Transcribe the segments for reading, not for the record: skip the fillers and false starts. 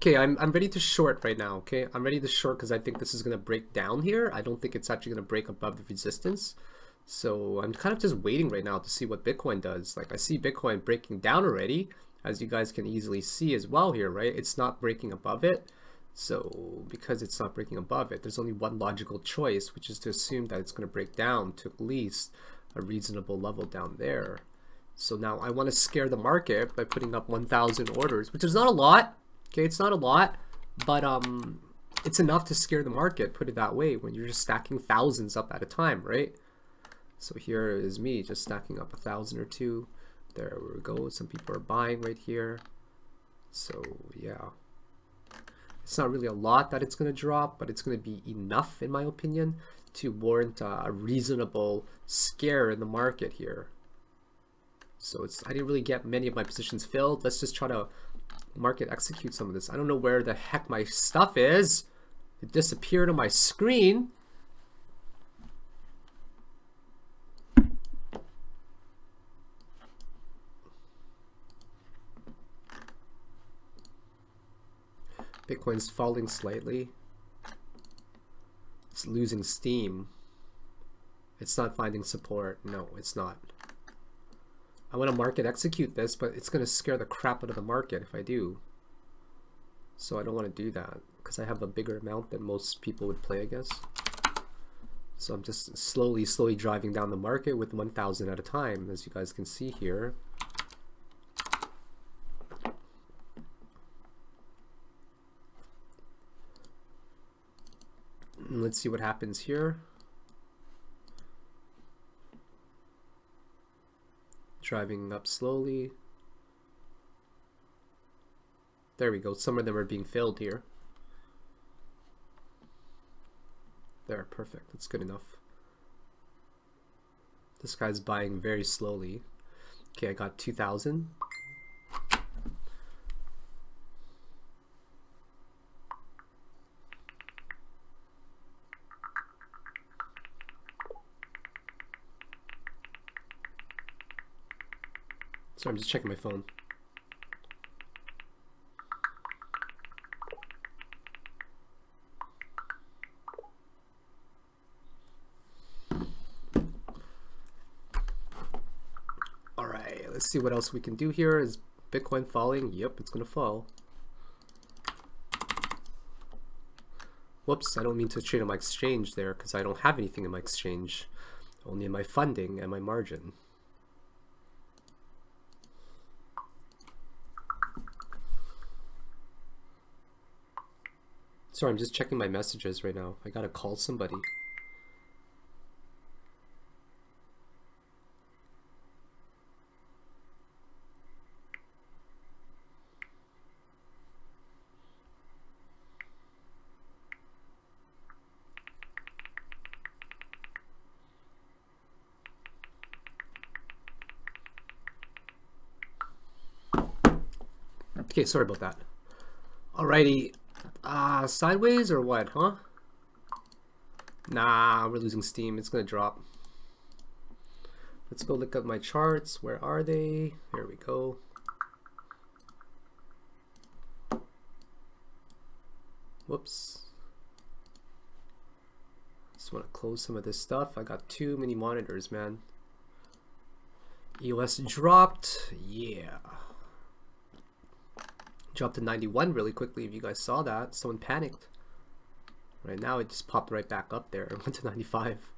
Okay, I'm ready to short right now, okay? I'm ready to short because I think this is going to break down here. I don't think it's actually going to break above the resistance. So I'm kind of just waiting right now to see what Bitcoin does. Like I see Bitcoin breaking down already, as you guys can easily see as well here, right? It's not breaking above it. So because it's not breaking above it, there's only one logical choice, which is to assume that it's going to break down to at least a reasonable level down there. So now I want to scare the market by putting up 1,000 orders, which is not a lot. Okay, it's not a lot, but it's enough to scare the market, put it that way, when you're just stacking thousands up at a time, right? So here is me just stacking up 1,000 or two. There we go. Some people are buying right here. So yeah, it's not really a lot that it's going to drop, but it's going to be enough, in my opinion, to warrant a reasonable scare in the market here. So I didn't really get many of my positions filled. Let's just try to market execute some of this. I don't know where the heck my stuff is. It disappeared on my screen. Bitcoin's falling slightly. It's losing steam. It's not finding support. No, it's not. I want to market execute this, but it's going to scare the crap out of the market if I do. So I don't want to do that because I have a bigger amount than most people would play, I guess. So I'm just slowly driving down the market with 1,000 at a time, as you guys can see here. And let's see what happens here. Driving up slowly. There we go. Some of them are being filled here. There, perfect. That's good enough. This guy's buying very slowly. Okay, I got 2,000. So I'm just checking my phone. All right, let's see what else we can do here. Is Bitcoin falling? Yep, it's gonna fall. Whoops, I don't mean to trade on my exchange there because I don't have anything in my exchange, only in my funding and my margin. Sorry, I'm just checking my messages right now. I gotta call somebody. Okay, sorry about that. Alrighty. Sideways or what, huh? Nah, we're losing steam. It's gonna drop. Let's go look at my charts. Where are they? Here we go. Whoops. Just want to close some of this stuff. I got too many monitors, man. EOS dropped. Yeah. Dropped to 91 really quickly. If you guys saw that, someone panicked. Right now it just popped right back up there. It went to 95.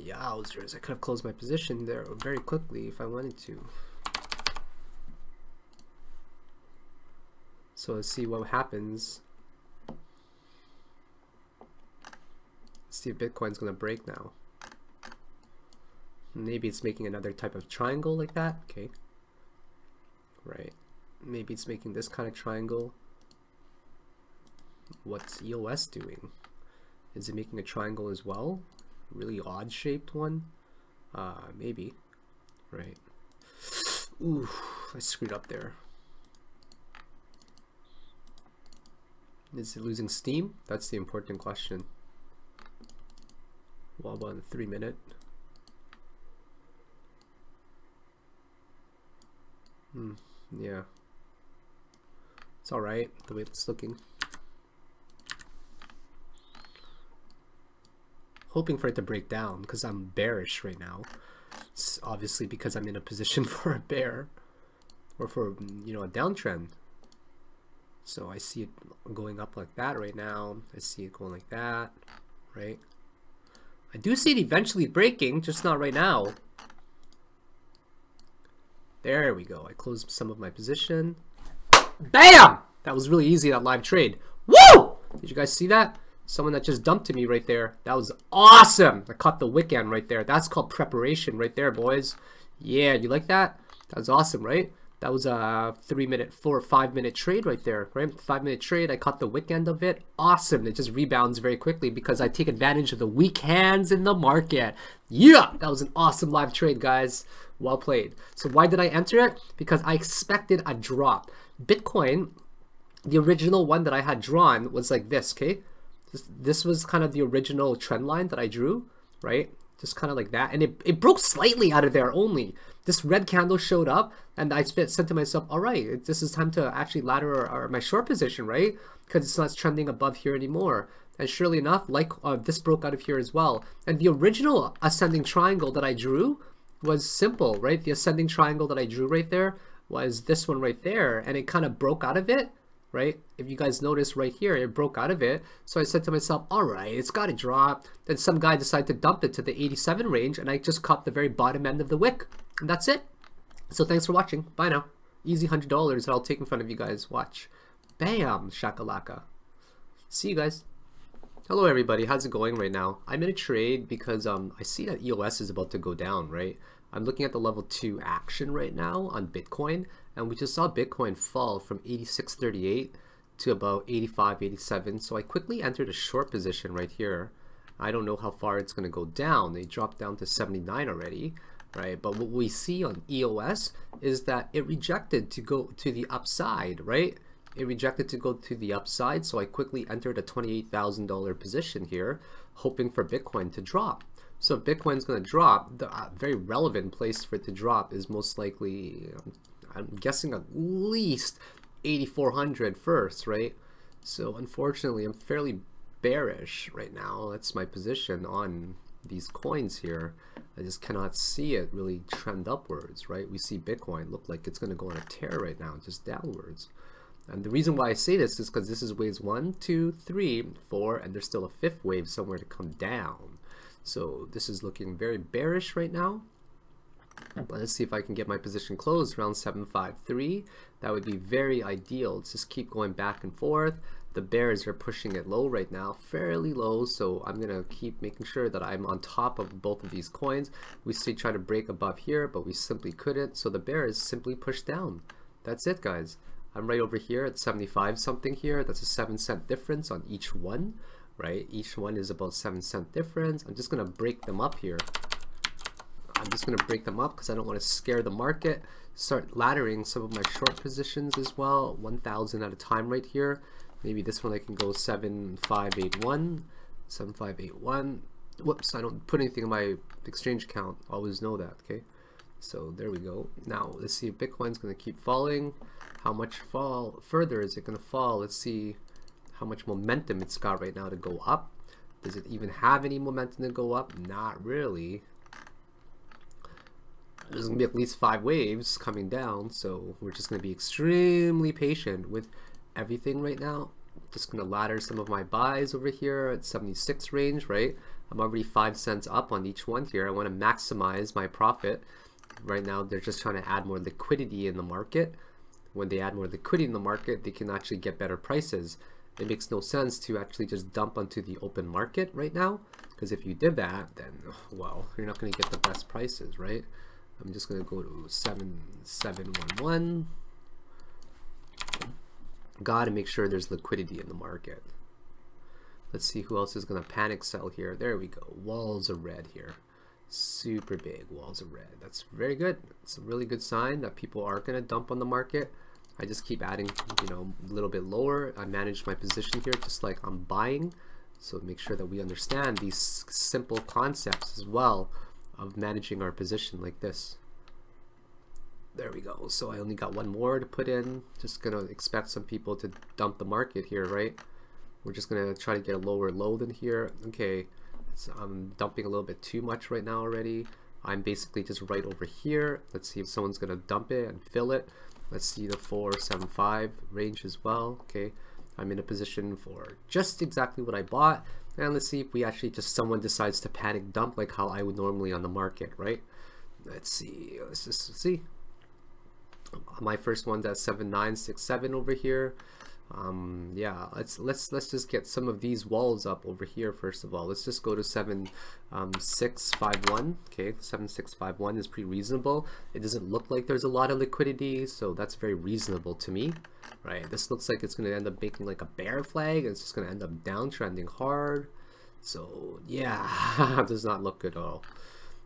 Yowzers, I could have closed my position there very quickly if I wanted to. So let's see what happens. Let's see if Bitcoin's gonna break now. Maybe it's making another type of triangle like that. Okay. Right. Maybe it's making this kind of triangle. What's EOS doing? Is it making a triangle as well? Really odd shaped one? Maybe. Right. Ooh, I screwed up there. Is it losing steam? That's the important question. Well, about in 3 minute. Yeah. It's all right the way it's looking. Hoping for it to break down because I'm bearish right now. It's obviously because I'm in a position for a bear or for, you know, a downtrend. So I see it going up like that right now. I see it going like that, right? I do see it eventually breaking, just not right now. There we go. I closed some of my position. Bam! That was really easy, that live trade. Woo! Did you guys see that? Someone that just dumped to me right there. That was awesome. I caught the wick end right there. That's called preparation right there, boys. Yeah, you like that? That was awesome, right? That was a 5 minute trade right there, right? 5 minute trade. I caught the wick end of it. Awesome. It just rebounds very quickly because I take advantage of the weak hands in the market. Yeah, that was an awesome live trade, guys. Well played. So why did I enter it? Because I expected a drop. Bitcoin, the original one that I had drawn was like this, okay? This was kind of the original trend line that I drew, right? Just kind of like that. And it broke slightly out of there only. This red candle showed up and I said to myself, all right, this is time to actually ladder my short position, right? Because it's not trending above here anymore. And surely enough, like this broke out of here as well. And the original ascending triangle that I drew was simple, right? The ascending triangle that I drew right there was this one right there. And it kind of broke out of it. Right? If you guys notice right here, it broke out of it. So I said to myself, all right, it's got to drop. Then some guy decided to dump it to the 87 range and I just caught the very bottom end of the wick. And that's it. So thanks for watching. Bye now. Easy $100 that I'll take in front of you guys. Watch. Bam! Shakalaka. See you guys. Hello everybody. How's it going right now? I'm in a trade because I see that EOS is about to go down, right? I'm looking at the level 2 action right now on Bitcoin. And we just saw Bitcoin fall from 86.38 to about 85, 87. So I quickly entered a short position right here. I don't know how far it's going to go down. They dropped down to 79 already, right? But what we see on EOS is that it rejected to go to the upside, right? It rejected to go to the upside. So I quickly entered a $28,000 position here, hoping for Bitcoin to drop. So if Bitcoin's going to drop, the very relevant place for it to drop is most likely... I'm guessing at least 8,400 first, right? So unfortunately, I'm fairly bearish right now. That's my position on these coins here. I just cannot see it really trend upwards, right? We see Bitcoin look like it's going to go on a tear right now, just downwards. And the reason why I say this is because this is waves 1, 2, 3, 4, and there's still a 5th wave somewhere to come down. So this is looking very bearish right now. But let's see if I can get my position closed around 753. That would be very ideal. Let's just keep going back and forth. The bears are pushing it low right now, fairly low. So I'm going to keep making sure that I'm on top of both of these coins. We see try to break above here, but we simply couldn't. So the bear is simply pushed down. That's it, guys. I'm right over here at 75 something here. That's a 7-cent difference on each one, right? Each one is about 7-cent difference. I'm just going to break them up here. I'm just going to break them up because I don't want to scare the market. Start laddering some of my short positions as well. 1,000 at a time right here. Maybe this one I can go 7581. 7581. Whoops, I don't put anything in my exchange account. Always know that, okay? So there we go. Now let's see if Bitcoin's going to keep falling. How much further is it going to fall? Let's see how much momentum it's got right now to go up. Does it even have any momentum to go up? Not really. There's going to be at least 5 waves coming down, so we're just going to be extremely patient with everything right now. Just going to ladder some of my buys over here at 76 range, right? I'm already 5 cents up on each one here. I want to maximize my profit. Right now, they're just trying to add more liquidity in the market. When they add more liquidity in the market, they can actually get better prices. It makes no sense to actually just dump onto the open market right now, because if you did that, then, well, you're not going to get the best prices, right? I'm just going to go to 7711. Gotta make sure there's liquidity in the market. Let's see who else is going to panic sell here. There we go. Walls of red here. Super big walls of red. That's very good. It's a really good sign that people are going to dump on the market. I just keep adding, you know, a little bit lower. I manage my position here just like I'm buying. So make sure that we understand these simple concepts as well of managing our position like this. There we go. So I only got one more to put in. Just gonna expect some people to dump the market here, right? We're just gonna try to get a lower low than here. Okay, so I'm dumping a little bit too much right now already. I'm basically just right over here. Let's see if someone's gonna dump it and fill it. Let's see the 475 range as well. Okay, I'm in a position for just exactly what I bought. And let's see if we actually just someone decides to panic dump like how I would normally on the market, right? Let's see. Let's just see. My first one's at 7967 over here. Yeah, let's just get some of these walls up over here first of all. Let's just go to 7651. Okay, 7651 is pretty reasonable. It doesn't look like there's a lot of liquidity, so that's very reasonable to me. Right, this looks like it's going to end up making like a bear flag. It's just going to end up downtrending hard. So yeah, does not look good at all.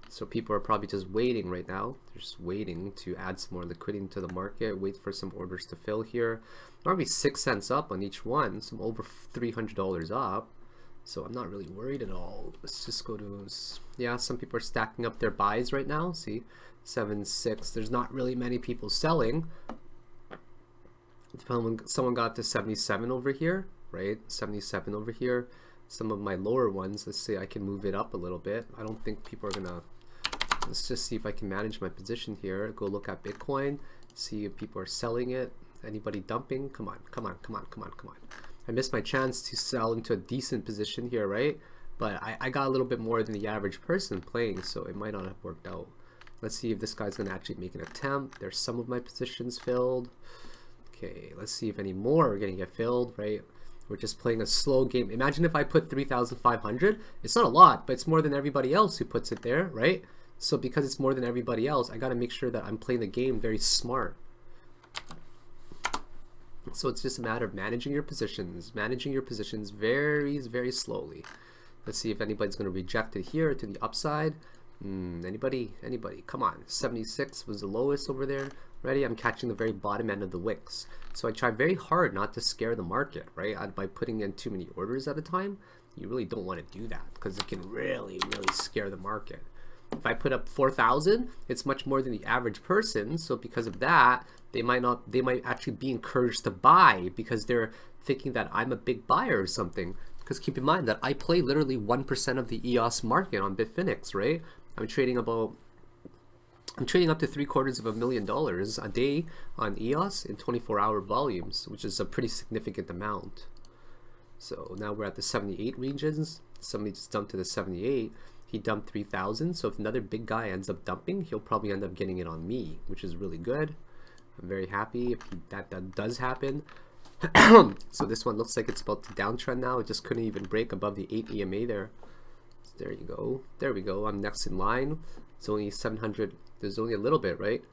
So people are probably just waiting right now. They're just waiting to add some more liquidity into the market, wait for some orders to fill here. Probably 6 cents up on each one, so I'm over $300 up. So I'm not really worried at all. Let's just go to, yeah, some people are stacking up their buys right now. See, 7.6. There's not really many people selling. Someone got to 77 over here, right? 77 over here. Some of my lower ones, let's see, I can move it up a little bit. I don't think people are gonna. Let's just see if I can manage my position here. Go look at Bitcoin, see if people are selling it. Anybody dumping? Come on, come on, come on, come on, come on. I missed my chance to sell into a decent position here, right? But I got a little bit more than the average person playing, so it might not have worked out. Let's see if this guy's gonna actually make an attempt. There's some of my positions filled. Okay, let's see if any more are gonna get filled, right? We're just playing a slow game. Imagine if I put 3,500. It's not a lot, but it's more than everybody else who puts it there, right? So because it's more than everybody else, I got to make sure that I'm playing the game very smart. So it's just a matter of managing your positions very, very slowly. Let's see if anybody's going to reject it here to the upside. Anybody? Come on. 76 was the lowest over there. Ready? I'm catching the very bottom end of the wicks. So I try very hard not to scare the market, right? By putting in too many orders at a time. You really don't want to do that because it can really, really scare the market. If I put up 4,000, it's much more than the average person. So because of that, they might actually be encouraged to buy because they're thinking that I'm a big buyer or something. Because keep in mind that I play literally 1% of the EOS market on bitfinex, right? I'm trading up to $750,000 a day on EOS in 24-hour volumes, which is a pretty significant amount. So now we're at the 78 regions. Somebody just dumped to the 78. He dumped 3,000. So if another big guy ends up dumping, he'll probably end up getting it on me, which is really good. I'm very happy if that does happen. So this one looks like it's about to downtrend now. It just couldn't even break above the 8 EMA there. So there you go. There we go. I'm next in line. It's only 700. There's only a little bit, right?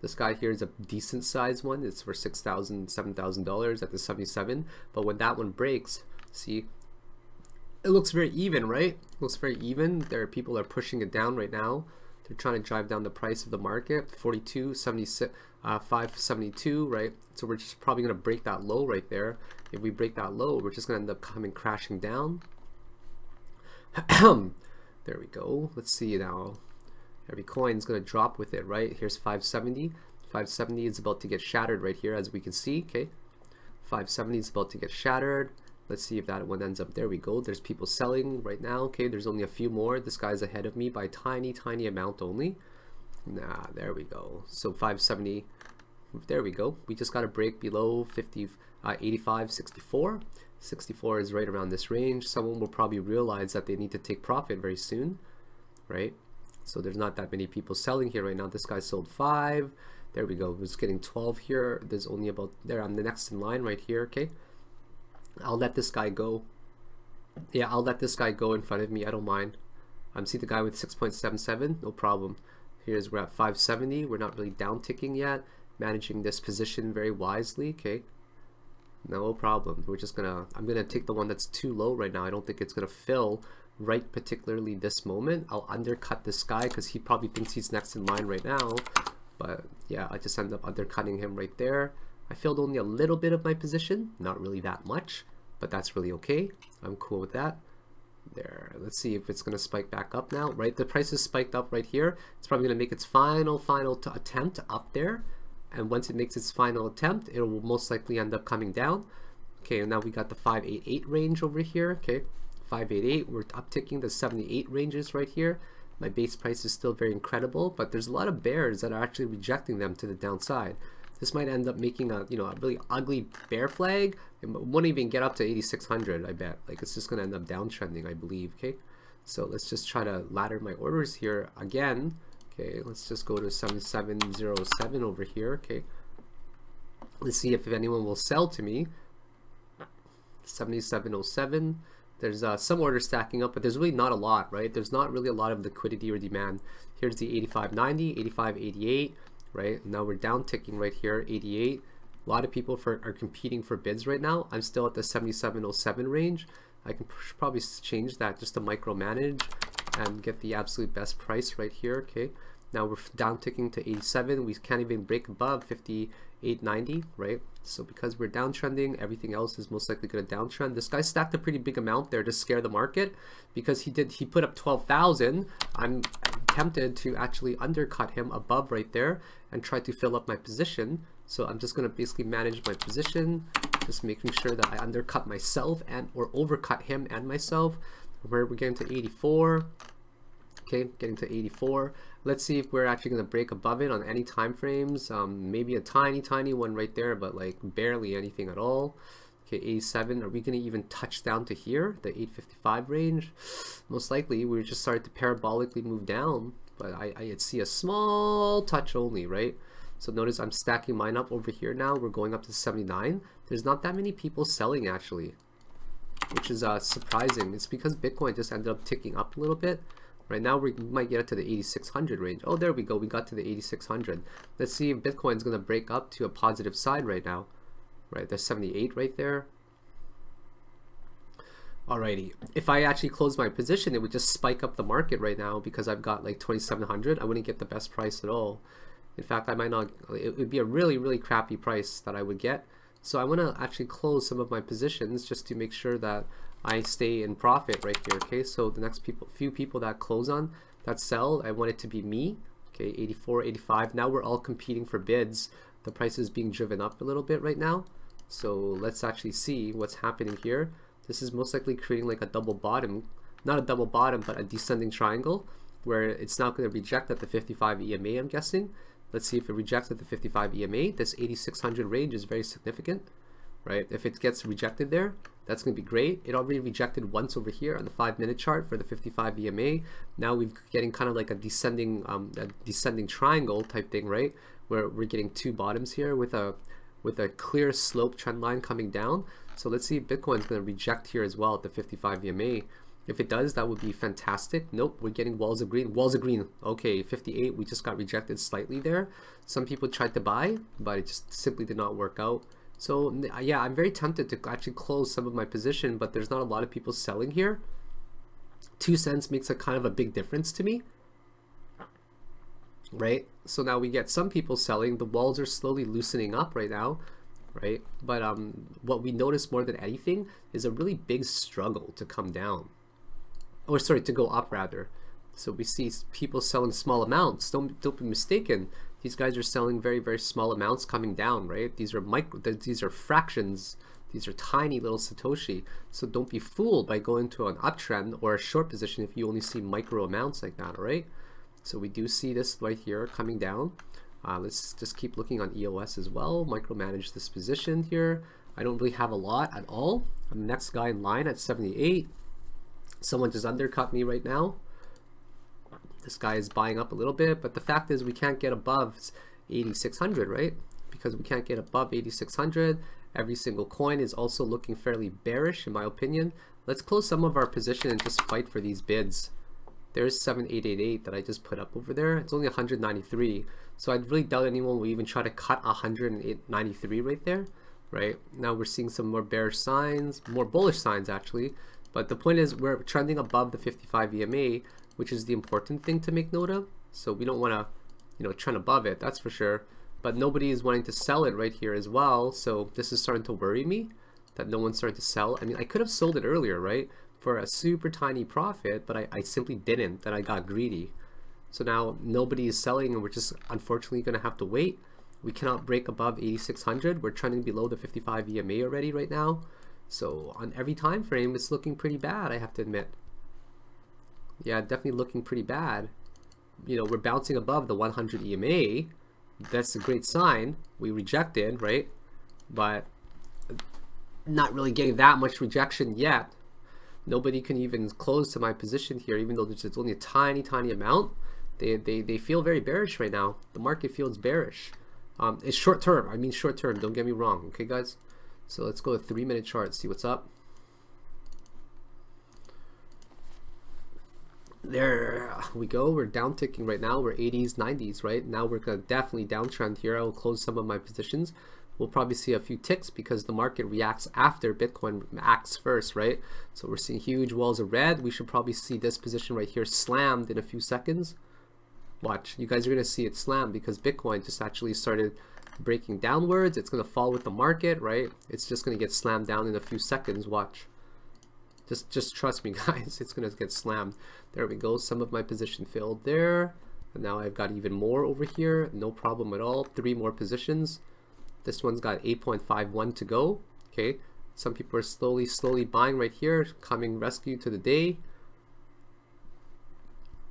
This guy here is a decent size one. It's for $6,000, $7,000 at the 77. But when that one breaks, see, it looks very even, right? It looks very even. There are people that are pushing it down right now. They're trying to drive down the price of the market. 42, 76, 572, right? So we're just probably going to break that low right there. If we break that low, we're just going to end up coming crashing down. There we go. Let's see now. Every coin's going to drop with it, right? Here's 570. 570 is about to get shattered right here, as we can see. Okay, 570 is about to get shattered. Let's see if that one ends up. There we go. There's people selling right now. Okay, there's only a few more. This guy's ahead of me by a tiny, tiny amount only. Nah, there we go. So 570. There we go. We just got to break below 85, 64. 64 is right around this range. Someone will probably realize that they need to take profit very soon, right? So there's not that many people selling here right now. This guy sold 5. There we go. It's getting 12 here. There's only about there. I'm the next in line right here. Okay, I'll let this guy go. Yeah, I'll let this guy go in front of me. I don't mind. I'm see the guy with 6.77. No problem. We're at 570. We're not really down ticking yet. Managing this position very wisely. Okay, no problem. We're just gonna. I'm gonna take the one that's too low right now. I don't think it's gonna fill right particularly this moment. I'll undercut this guy because he probably thinks he's next in line right now. But yeah, I just end up undercutting him right there. I filled only a little bit of my position, not really that much, but that's really okay. I'm cool with that. There, let's see if it's going to spike back up now, right? The price is spiked up right here. It's probably going to make its final attempt up there. And once it makes its final attempt, it will most likely end up coming down. Okay, and now we got the 588 range over here. Okay, 588, we're upticking the 78 ranges right here. My base price is still very incredible, but there's a lot of bears that are actually rejecting them to the downside. This might end up making a, a really ugly bear flag. It won't even get up to 8,600, I bet. Like, it's just going to end up downtrending, I believe. Okay, so let's just try to ladder my orders here again. Okay, let's just go to 7707 over here. Okay, let's see if anyone will sell to me. 7707. There's some orders stacking up, but there's really not a lot, right? There's not really a lot of liquidity or demand. Here's the 8590, 8588, right? Now we're down ticking right here, 88. A lot of people are competing for bids right now. I'm still at the 7707 range. I can probably change that just to micromanage and get the absolute best price right here. Okay, now we're down ticking to 87. We can't even break above 5890, right? So because we're downtrending, everything else is most likely going to downtrend. This guy stacked a pretty big amount there to scare the market because he put up 12,000. I'm tempted to actually undercut him above right there and try to fill up my position. So I'm just going to basically manage my position, just making sure that I undercut myself or overcut him and myself. Where we're getting to 84. Okay, getting to 84. Let's see if we're actually going to break above it on any time frames. Maybe a tiny one right there, but like barely anything at all. Okay, 87. Are we going to even touch down to here, the 855 range? Most likely. We just started to parabolically move down, but I'd see a small touch only, right? So notice I'm stacking mine up over here now. We're going up to 79. There's not that many people selling actually, which is surprising. It's because Bitcoin just ended up ticking up a little bit. Right now we might get it to the 8,600 range. Oh, there we go. We got to the 8,600. Let's see if Bitcoin's going to break up to a positive side right now. Right, there's 78 right there. Alrighty. If I actually close my position, it would just spike up the market right now because I've got like 2,700. I wouldn't get the best price at all. In fact, I might not. It would be a really crappy price that I would get. So I want to actually close some of my positions just to make sure that I stay in profit right here. Okay, so the next few people that close on, that sell, I want it to be me. Okay, 84, 85. Now we're all competing for bids. The price is being driven up a little bit right now. So let's actually see what's happening here. This is most likely creating like a double bottom, not a double bottom, but a descending triangle where it's not going to reject at the 55 EMA, I'm guessing. Let's see if it rejects at the 55 EMA. This 8,600 range is very significant, right? If it gets rejected there, that's going to be great. It already rejected once over here on the 5-minute chart for the 55 EMA. Now we're getting kind of like a descending triangle type thing, right? Where we're getting two bottoms here with a clear slope trend line coming down. So let's see if Bitcoin's going to reject here as well at the 55 EMA. If it does, that would be fantastic. Nope, we're getting walls of green. Walls of green. Okay, 58, we just got rejected slightly there. Some people tried to buy, but it just simply did not work out. So yeah, I'm very tempted to actually close some of my position, but there's not a lot of people selling here. 2 cents makes a kind of a big difference to me, right? So now we get some people selling. The walls are slowly loosening up right now, right? But what we notice more than anything is a really big struggle to come down. Or sorry, to go up rather. So we see people selling small amounts. Don't be mistaken. These guys are selling very small amounts coming down, right? These are fractions. These are tiny little Satoshi. So don't be fooled by going to an uptrend or a short position if you only see micro amounts like that, all right? So we do see this right here coming down. Let's just keep looking on EOS as well. Micromanage this position here. I don't really have a lot at all. I'm the next guy in line at 78. Someone just undercut me right now. This guy is buying up a little bit, but the fact is we can't get above 8,600, right? Because we can't get above 8,600. Every single coin is also looking fairly bearish in my opinion. Let's close some of our position and just fight for these bids. There's 7888 that I just put up over there. It's only 193. So I really doubt anyone will even try to cut 193 right there, right? Now we're seeing some more bearish signs, more bullish signs actually. But the point is we're trending above the 55 EMA, which is the important thing to make note of. So we don't want to, trend above it, that's for sure. But nobody is wanting to sell it right here as well. So this is starting to worry me that no one's starting to sell. I mean, I could have sold it earlier, right? for a super tiny profit, but I simply didn't, and I got greedy. So now nobody is selling, and we're just unfortunately going to have to wait. We cannot break above 8,600. We're trending below the 55 EMA already right now. So on every time frame, it's looking pretty bad, I have to admit. Yeah, definitely looking pretty bad. You know, we're bouncing above the 100 EMA. That's a great sign. We rejected, right? But not really getting that much rejection yet. Nobody can even close to my position here, even though there's only a tiny amount. They feel very bearish right now. The market feels bearish. It's short term. I mean short term. Don't get me wrong. Okay, guys. So let's go to 3-minute chart. See what's up. There we go. We're down ticking right now. We're 80s, 90s, right? Now we're gonna definitely downtrend here. I will close some of my positions. We'll probably see a few ticks because the market reacts after Bitcoin acts first, right? So we're seeing huge walls of red. We should probably see this position right here slammed in a few seconds. Watch, you guys are gonna see it slam because Bitcoin just actually started breaking downwards. It's gonna fall with the market, right? It's just gonna get slammed down in a few seconds. Watch. Just trust me, guys. It's gonna get slammed. There we go. Some of my position filled there, and now I've got even more over here. No problem at all. 3 more positions. This one's got 8.51 to go. Okay, some people are slowly buying right here, coming rescue to the day.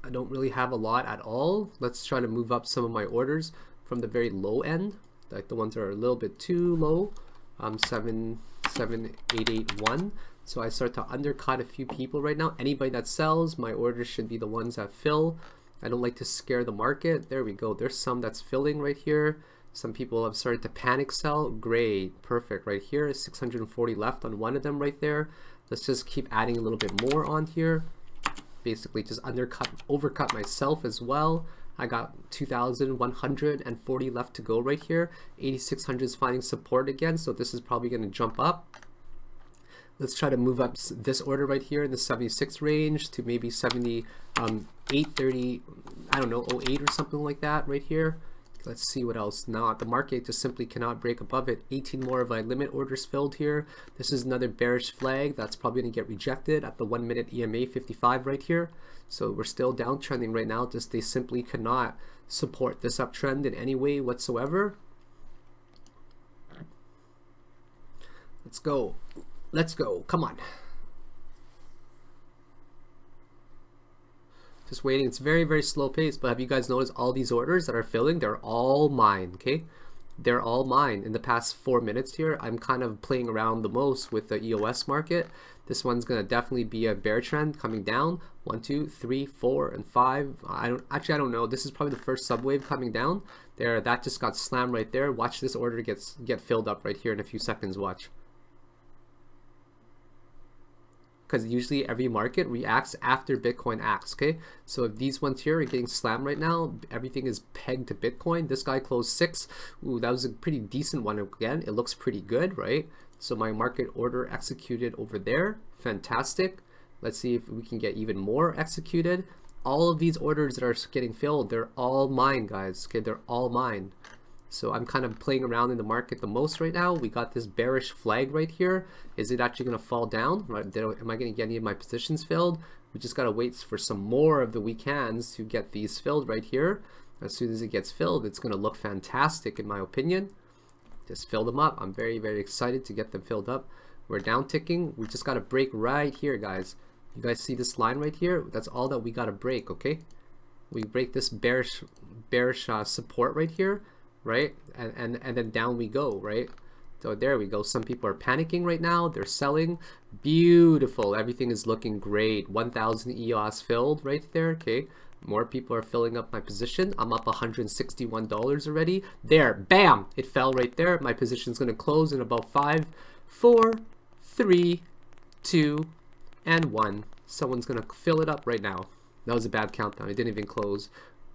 I don't really have a lot at all. Let's try to move up some of my orders from the very low end, like the ones that are a little bit too low. 77881. So I start to undercut a few people right now. Anybody that sells, my orders should be the ones that fill. I don't like to scare the market. There we go. There's some that's filling right here. Some people have started to panic sell. Great, perfect right here. 640 left on one of them right there. Let's just keep adding a little bit more on here. Basically just overcut myself as well. I got 2,140 left to go right here. 8,600 is finding support again, so this is probably going to jump up. Let's try to move up this order right here in the 76 range to maybe 830, I don't know, 08 or something like that right here. Let's see what else. Now the market just simply cannot break above it. 18 more of my limit orders filled here. This is another bearish flag that's probably going to get rejected at the 1-minute EMA 55 right here. So we're still downtrending right now. Just they simply cannot support this uptrend in any way whatsoever. Let's go. Let's go. Come on. Just waiting. It's very slow pace, but have you guys noticed all these orders that are filling? They're all mine, okay? They're all mine. In the past 4 minutes here, I'm kind of playing around the most with the EOS market. This one's gonna definitely be a bear trend coming down. 1, 2, 3, 4, and 5. I don't know. This is probably the first subwave coming down. There, that just got slammed right there. Watch this order get filled up right here in a few seconds. Watch. Because usually every market reacts after Bitcoin acts, okay? So if these ones here are getting slammed right now, everything is pegged to Bitcoin. This guy closed 6. Ooh, that was a pretty decent one again. It looks pretty good, right? So my market order executed over there. Fantastic. Let's see if we can get even more executed. All of these orders that are getting filled, they're all mine, guys, okay? They're all mine. So I'm kind of playing around in the market the most right now. We got this bearish flag right here. Is it actually going to fall down? Right? Am I going to get any of my positions filled? We just got to wait for some more of the weak hands to get these filled right here. As soon as it gets filled, it's going to look fantastic in my opinion. Just fill them up. I'm very excited to get them filled up. We're down ticking. We just got to break right here, guys. You guys see this line right here? That's all that we got to break, okay? We break this bearish support right here. Right, and then down we go, right? So there we go. Some people are panicking right now. They're selling. Beautiful. Everything is looking great. 1,000 EOS filled right there. Okay, more people are filling up my position. I'm up $161 already. There, bam, it fell right there. My position's gonna close in about 5, 4, 3, 2, and 1. Someone's gonna fill it up right now. That was a bad countdown. It didn't even close.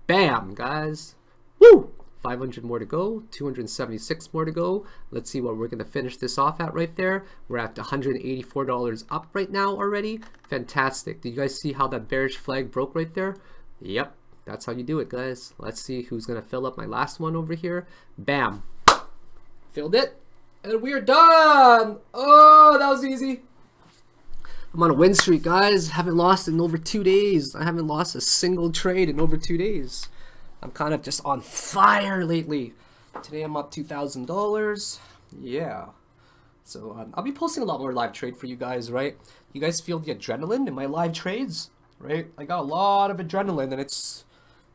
Bam, guys. Woo! 500 more to go, 276 more to go. Let's see what we're going to finish this off at right there. We're at $184 up right now already. Fantastic. Did you guys see how that bearish flag broke right there? Yep, that's how you do it, guys. Let's see who's going to fill up my last one over here. Bam. Filled it. And we are done. Oh, that was easy. I'm on a win streak, guys. Haven't lost in over 2 days. I haven't lost a single trade in over 2 days. I'm kind of just on fire lately. Today I'm up $2,000. Yeah. So I'll be posting a lot more live trade for you guys, right? You guys feel the adrenaline in my live trades, right? I got a lot of adrenaline, and it's,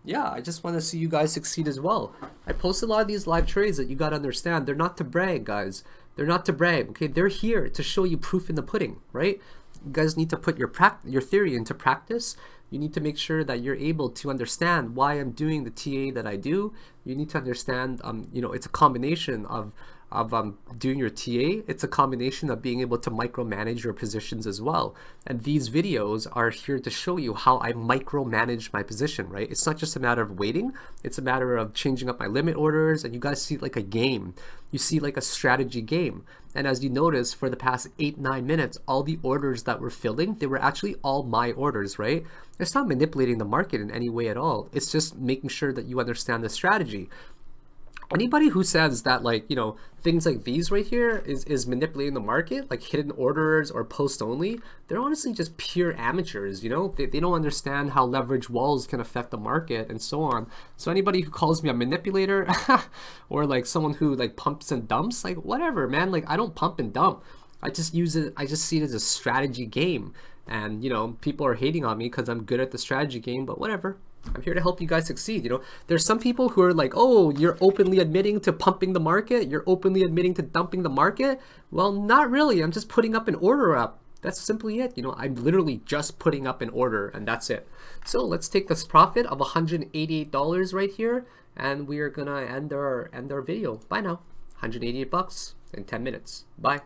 yeah, I just want to see you guys succeed as well. I post a lot of these live trades that you got to understand. They're not to brag, guys. They're not to brag, okay? They're here to show you proof in the pudding, right? You guys need to put your theory into practice. You need to make sure that you're able to understand why I'm doing the TA that I do. You need to understand, you know, it's a combination of doing your TA. It's a combination of being able to micromanage your positions as well. And these videos are here to show you how I micromanage my position, right? It's not just a matter of waiting. It's a matter of changing up my limit orders, and you guys see like a game. You see like a strategy game. And as you notice, for the past 8-9 minutes, all the orders that we're filling, they were actually all my orders, right? It's not manipulating the market in any way at all. It's just making sure that you understand the strategy. Anybody who says that, like, you know, things like these right here is manipulating the market, like hidden orders or post only, they're honestly just pure amateurs, you know? They don't understand how leverage walls can affect the market and so on. So anybody who calls me a manipulator or like someone who like pumps and dumps, like whatever, man, like I don't pump and dump. I just use it, I just see it as a strategy game. And, you know, people are hating on me because I'm good at the strategy game, but whatever. I'm here to help you guys succeed. You know, there's some people who are like, oh, you're openly admitting to pumping the market. You're openly admitting to dumping the market. Well, not really. I'm just putting up an order up. That's simply it. You know, I'm literally just putting up an order, and that's it. So let's take this profit of $188 right here, and we are going to end our video. Bye now. $188 in 10 minutes. Bye.